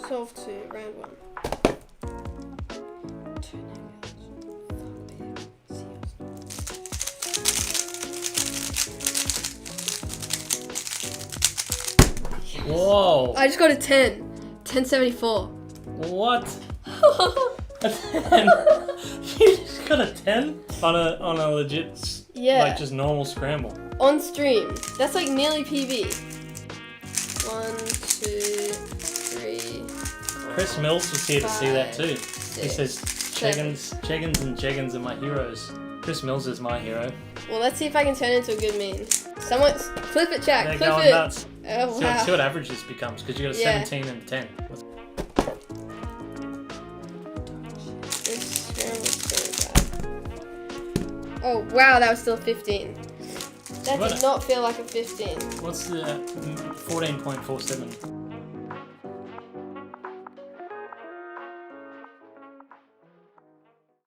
Solve 2, round 1. Yes. Whoa! I just got a 10. 1074. What? A 10? You just got a 10 on a legit, Yeah. like just normal scramble. On stream. That's like nearly PB. 1, 2, 3. 4, Chris Mills was here to see that too. 6, He says, 7. Cheggins and Jeggins are my heroes. Chris Mills is my hero. Well, let's see if I can turn it into a good meme. Someone, clip it, chat. They're Clip going it. nuts. Oh, See wow. what average this becomes, because you got a Yeah. 17 and a 10. This scramble is so bad. Oh, wow, that was still 15. That What? did not feel like a 15. What's the 14.47?